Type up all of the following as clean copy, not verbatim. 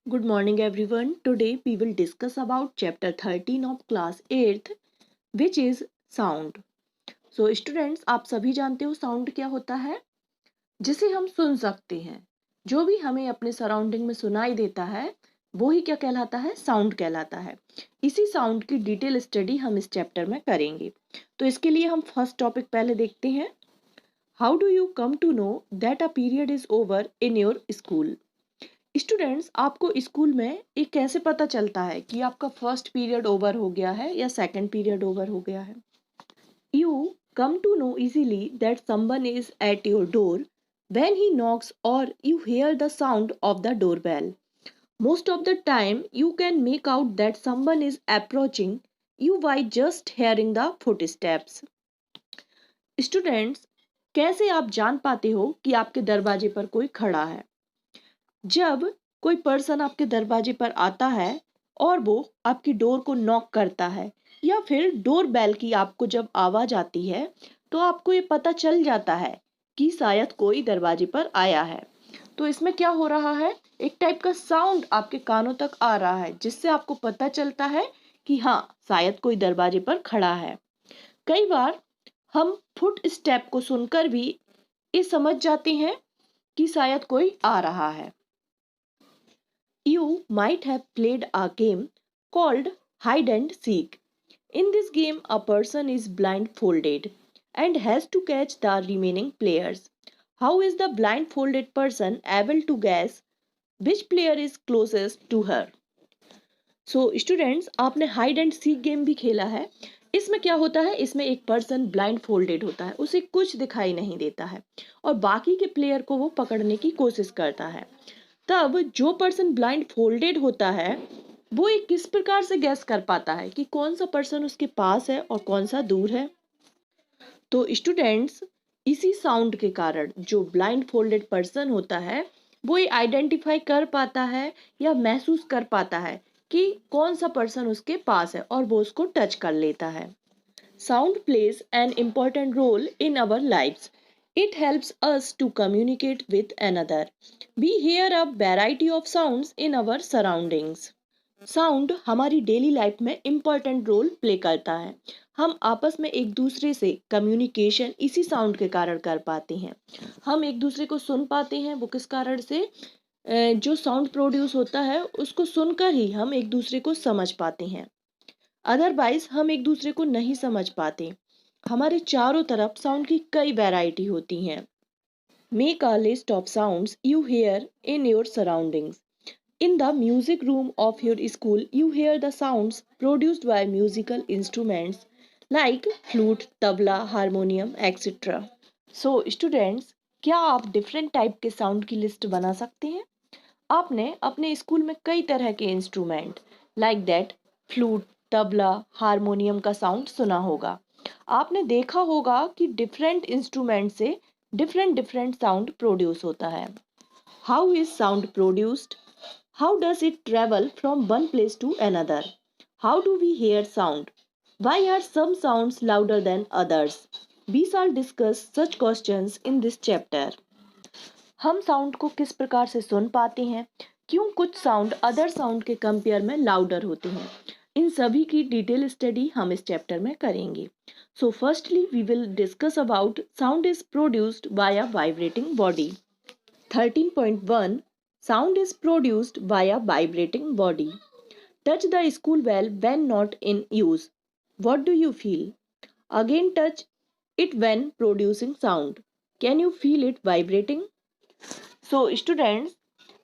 Good morning everyone. Today we will discuss about chapter 13 of class 8th which is sound. So students आप सभी जानते हो sound क्या होता है? जिसे हम सुन सकते हैं। जो भी हमें अपने सराउंडिंग में सुनाई देता है वो ही क्या कहलाता है? साउंड कहलाता है। इसी साउंड की डिटेल स्टडी हम इस चैप्टर में करेंगे। तो इसके लिए हम फर्स्ट टॉपिक पहले देखते हैं। How do you come to know that a period is over in your school? Students आपको स्कूल में ये कैसे पता चलता है कि आपका फर्स्ट पीरियड ओवर हो गया है या सेकंड पीरियड ओवर हो गया है? You come to know easily that someone is at your door when he knocks और you hear the sound of the door bell. Most of the time you can make out that someone is approaching you by just hearing the footsteps. Students कैसे आप जान पाते हो कि आपके दरवाजे पर कोई खड़ा है? जब कोई पर्सन आपके दरवाजे पर आता है और वो आपकी डोर को नॉक करता है या फिर डोर बेल की आपको जब आवाज आती है तो आपको ये पता चल जाता है कि शायद कोई दरवाजे पर आया है। तो इसमें क्या हो रहा है, एक टाइप का साउंड आपके कानों तक आ रहा है जिससे आपको पता चलता है कि हाँ शायद कोई दरवाजे पर खड़ा है। कई बार हम फुट स्टेप को सुनकर भी ये समझ जाते हैं कि शायद कोई आ रहा है। You might have played a game called hide and seek. In this game, a person is blindfolded and has to catch the remaining players. How is the blindfolded person able to guess which player is closest to her? So students, आपने hide and seek game भी खेला है। इसमें क्या होता है, इसमें एक पर्सन ब्लाइंड फोल्डेड होता है, उसे कुछ दिखाई नहीं देता है और बाकी के प्लेयर को वो पकड़ने की कोशिश करता है। तब जो पर्सन ब्लाइंड फोल्डेड होता है वो एक किस प्रकार से गैस कर पाता है कि कौन सा पर्सन उसके पास है और कौन सा दूर है? तो स्टूडेंट्स इसी साउंड के कारण जो ब्लाइंड फोल्डेड पर्सन होता है वो ये आइडेंटिफाई कर पाता है या महसूस कर पाता है कि कौन सा पर्सन उसके पास है और वो उसको टच कर लेता है। Sound plays an important role in our lives. It helps us to communicate with another. We hear a variety of sounds in our surroundings. Sound हमारी डेली लाइफ में इम्पॉर्टेंट रोल प्ले करता है। हम आपस में एक दूसरे से कम्युनिकेशन इसी साउंड के कारण कर पाते हैं। हम एक दूसरे को सुन पाते हैं, वो किस कारण से? जो साउंड प्रोड्यूस होता है उसको सुनकर ही हम एक दूसरे को समझ पाते हैं। अदरवाइज हम एक दूसरे को नहीं समझ पाते। हमारे चारों तरफ साउंड की कई वैरायटी होती हैं। Make a list of sounds you hear in your surroundings. In the music room of your school you hear the sounds produced by musical instruments like flute, tabla, harmonium etcetera. So students, क्या आप different type के sound की list बना सकते हैं? आपने अपने school में कई तरह के instrument like that flute, tabla, harmonium का साउंड सुना होगा। आपने देखा होगा कि डिफरेंट इंस्ट्रूमेंट से डिफरेंट डिफरेंट साउंड प्रोड्यूस होता है। How is sound produced? How does it travel from one place to another? How do we hear sound? Why are some sounds louder than others? We shall discuss such questions in this chapter. हम sound को किस प्रकार से सुन पाते हैं, क्यों कुछ sound other sound के कंपेयर में लाउडर होते हैं, इन सभी की डिटेल स्टडी हम इस चैप्टर में करेंगे। So firstly we will discuss about sound is produced by a vibrating body. 13.1 sound is produced by a vibrating body. Touch the school bell when not in use, what do you feel? Again touch it when producing sound, can you feel it vibrating? So students,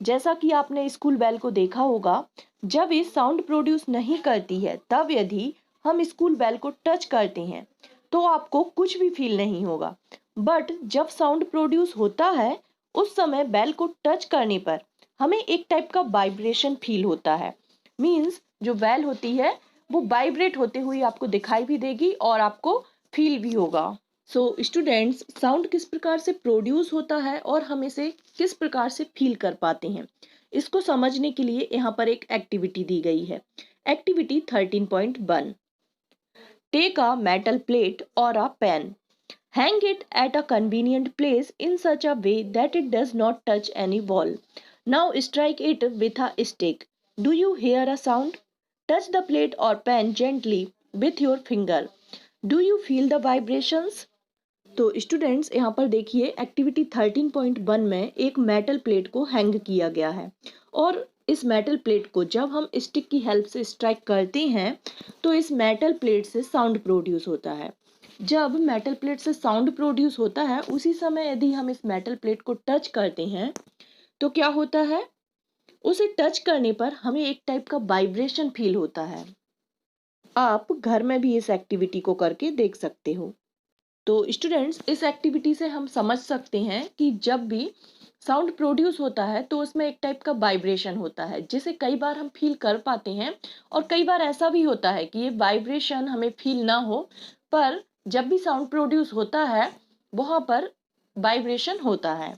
जैसा कि आपने school bell को देखा होगा, जब ये sound produce नहीं करती है तब यदि हम स्कूल बेल को टच करते हैं तो आपको कुछ भी फील नहीं होगा। बट जब साउंड प्रोड्यूस होता है उस समय बेल को टच करने पर हमें एक टाइप का वाइब्रेशन फील होता है। मीन्स जो बेल होती है वो वाइब्रेट होते हुए आपको दिखाई भी देगी और आपको फील भी होगा। सो स्टूडेंट्स, साउंड किस प्रकार से प्रोड्यूस होता है और हम इसे किस प्रकार से फील कर पाते हैं, इसको समझने के लिए यहाँ पर एक एक्टिविटी दी गई है। Activity 13.1, take a metal plate और a pen, hang it at a convenient place in such a way that it does not touch any wall, Now strike it with a stick. Do you hear a sound? Touch the plate or pen gently with your finger. Do you feel the vibrations? तो students यहाँ पर देखिए activity 13.1 में एक metal plate को hang किया गया है और इस मेटल प्लेट को जब हम स्टिक की हेल्प से स्ट्राइक करते हैं तो इस मेटल प्लेट से साउंड प्रोड्यूस होता है। जब मेटल प्लेट से साउंड प्रोड्यूस होता है उसी समय यदि हम इस मेटल प्लेट को टच करते हैं तो क्या होता है, उसे टच करने पर हमें एक टाइप का वाइब्रेशन फील होता है। आप घर में भी इस एक्टिविटी को करके देख सकते हो। तो स्टूडेंट्स इस एक्टिविटी से हम समझ सकते हैं कि जब भी साउंड प्रोड्यूस होता है तो उसमें एक टाइप का वाइब्रेशन होता है जिसे कई बार हम फील कर पाते हैं और कई बार ऐसा भी होता है कि ये वाइब्रेशन हमें फील ना हो, पर जब भी साउंड प्रोड्यूस होता है वहाँ पर वाइब्रेशन होता है।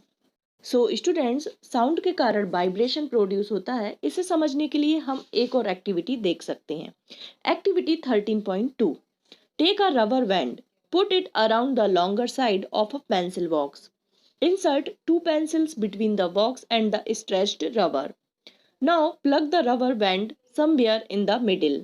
सो स्टूडेंट्स साउंड के कारण वाइब्रेशन प्रोड्यूस होता है, इसे समझने के लिए हम एक और एक्टिविटी देख सकते हैं। Activity 13.2, take a rubber band, put it around the longer side of a pencil box. Insert two pencils between the box and the stretched rubber. Now plug the rubber band somewhere in the middle.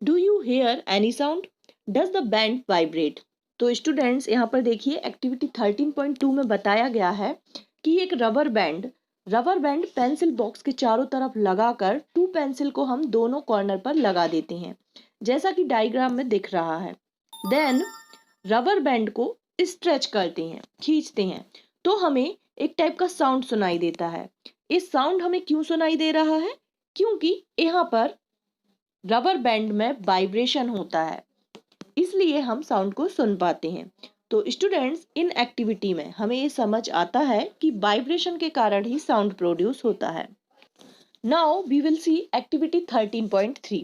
Do you hear any sound? Does the band vibrate? तो students यहाँ पर देखिए activity 13.2 में बताया गया है कि एक रबर बैंड पेंसिल बॉक्स के चारों तरफ लगाकर टू पेंसिल को हम दोनों कॉर्नर पर लगा देते हैं जैसा कि डायग्राम में दिख रहा है। देन रबर बैंड को स्ट्रेच करते हैं, खींचते हैं, तो हमें एक टाइप का साउंड सुनाई देता है। इस साउंड हमें क्यों सुनाई दे रहा है? क्योंकि यहाँ पर रबर बैंड में वाइब्रेशन होता है, इसलिए हम साउंड को सुन पाते हैं। तो स्टूडेंट्स इन एक्टिविटी में हमें ये समझ आता है कि वाइब्रेशन के कारण ही साउंड प्रोड्यूस होता है। Now we will see activity 13.3।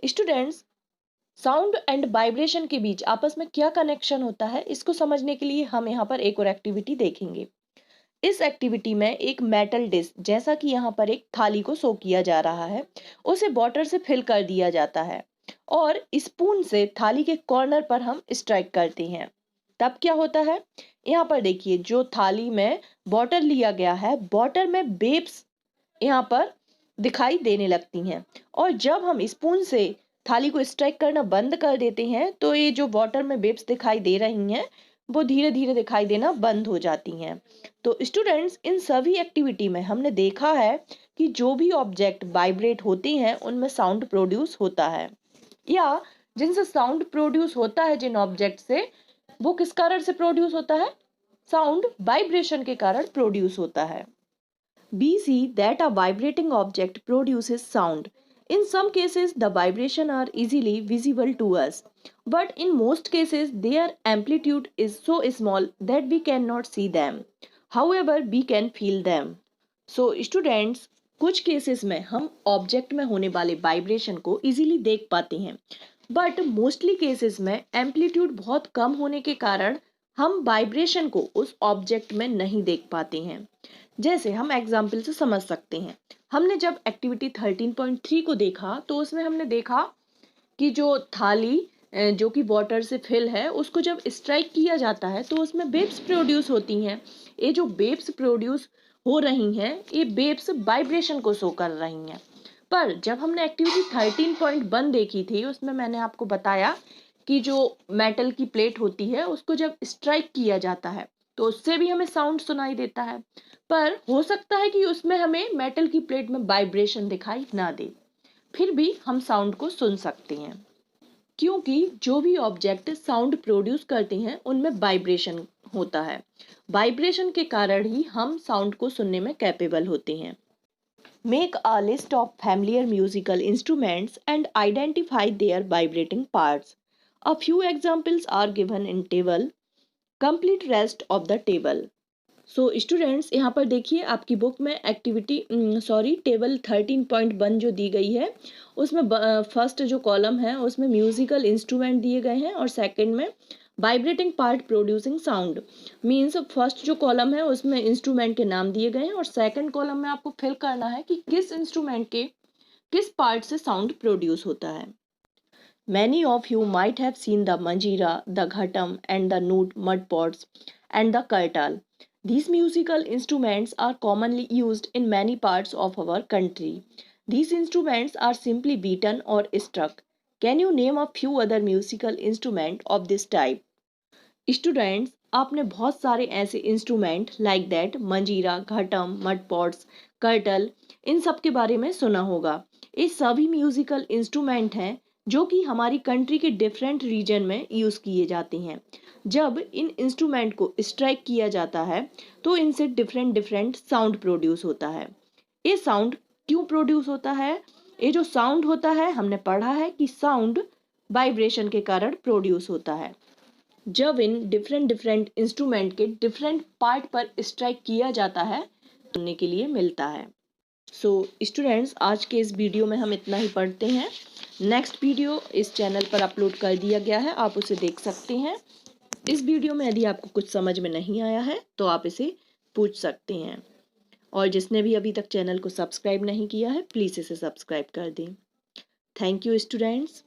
Students sound and vibration के बीच आपस में क्या कनेक्शन होता है इसको समझने के लिए हम यहाँ पर एक और एक्टिविटी देखेंगे। इस एक्टिविटी में एक मेटल डिश जैसा कि यहाँ पर एक थाली को शो किया जा रहा है, उसे वाटर से फिल कर दिया जाता है और स्पून से थाली के कॉर्नर पर हम स्ट्राइक करते हैं। तब क्या होता है, यहाँ पर देखिए जो थाली में वाटर लिया गया है वाटर में वेव्स यहाँ पर दिखाई देने लगती हैं और जब हम स्पून से थाली को स्ट्राइक करना बंद कर देते हैं तो ये जो वाटर में वेव्स दिखाई दे रही हैं वो धीरे धीरे दिखाई देना बंद हो जाती हैं। तो स्टूडेंट्स इन सभी एक्टिविटी में हमने देखा है कि जो भी ऑब्जेक्ट वाइब्रेट होते हैं उनमें साउंड प्रोड्यूस होता है, या जिनसे साउंड प्रोड्यूस होता है जिन ऑब्जेक्ट से, वो किस कारण से प्रोड्यूस होता है? साउंड वाइब्रेशन के कारण प्रोड्यूस होता है। We see that a vibrating object produces sound. In some cases, the vibration are easily visible to us, but in most cases, their amplitude is so small that we cannot see them. However, we can feel them. So, students, कुछ cases में हम object में होने वाले vibration को easily देख पाते हैं, बट मोस्टली केसेस में एम्पलीट्यूड बहुत कम होने के कारण हम वाइब्रेशन को उस ऑब्जेक्ट में नहीं देख पाते हैं। जैसे हम एग्जाम्पल से समझ सकते हैं, हमने जब एक्टिविटी 13.3 को देखा तो उसमें हमने देखा कि जो थाली जो कि वाटर से फिल है उसको जब स्ट्राइक किया जाता है तो उसमें वेव्स प्रोड्यूस होती हैं। ये जो वेव्स प्रोड्यूस हो रही हैं ये वेव्स वाइब्रेशन को शो कर रही हैं। पर जब हमने एक्टिविटी 13.1 देखी थी उसमें मैंने आपको बताया कि जो मेटल की प्लेट होती है उसको जब स्ट्राइक किया जाता है तो उससे भी हमें साउंड सुनाई देता है, पर हो सकता है कि उसमें हमें मेटल की प्लेट में वाइब्रेशन दिखाई ना दे, फिर भी हम साउंड को सुन सकते हैं क्योंकि जो भी ऑब्जेक्ट साउंड प्रोड्यूस करते हैं उनमें वाइब्रेशन होता है। वाइब्रेशन के कारण ही हम साउंड को सुनने में कैपेबल होते हैं। Make a list of familiar musical instruments and identify their vibrating parts. A few examples are given in table. Complete rest of the table. So students यहाँ पर देखिए आपकी बुक में एक्टिविटी टेबल 13.1 जो दी गई है उसमें फर्स्ट जो कॉलम है उसमें म्यूजिकल इंस्ट्रूमेंट दिए गए हैं और सेकंड में vibrating part producing sound. Means first जो कॉलम है उसमें इंस्ट्रूमेंट के नाम दिए गए हैं और सेकंड कॉलम में आपको फिल करना है कि किस इंस्ट्रूमेंट के किस पार्ट से साउंड प्रोड्यूस होता है। Many of you might have seen the manjira, the ghatam and the nut mud pots and the kartal. These musical instruments are commonly used in many parts of our country. These instruments are simply beaten or struck. Can you name a few other musical instruments of this type? Students, आपने बहुत सारे ऐसे instrument like that मंजीरा, घटम, मटपॉट्स, curtail, इन सब के बारे में सुना होगा। ये सभी म्यूजिकल इंस्ट्रूमेंट हैं जो कि हमारी कंट्री के डिफरेंट रीजन में यूज़ किए जाते हैं। जब इन इंस्ट्रूमेंट को स्ट्राइक किया जाता है तो इनसे डिफरेंट डिफरेंट साउंड प्रोड्यूस होता है। ये साउंड क्यों प्रोड्यूस होता है? ये जो साउंड होता है, हमने पढ़ा है कि साउंड वाइब्रेशन के कारण प्रोड्यूस होता है। जब इन डिफरेंट डिफरेंट इंस्ट्रूमेंट के डिफरेंट पार्ट पर स्ट्राइक किया जाता है सुनने के लिए मिलता है। सो स्टूडेंट्स, आज के इस वीडियो में हम इतना ही पढ़ते हैं। नेक्स्ट वीडियो इस चैनल पर अपलोड कर दिया गया है, आप उसे देख सकते हैं। इस वीडियो में यदि आपको कुछ समझ में नहीं आया है तो आप इसे पूछ सकते हैं। और जिसने भी अभी तक चैनल को सब्सक्राइब नहीं किया है, प्लीज़ इसे सब्सक्राइब कर दें। Thank you students.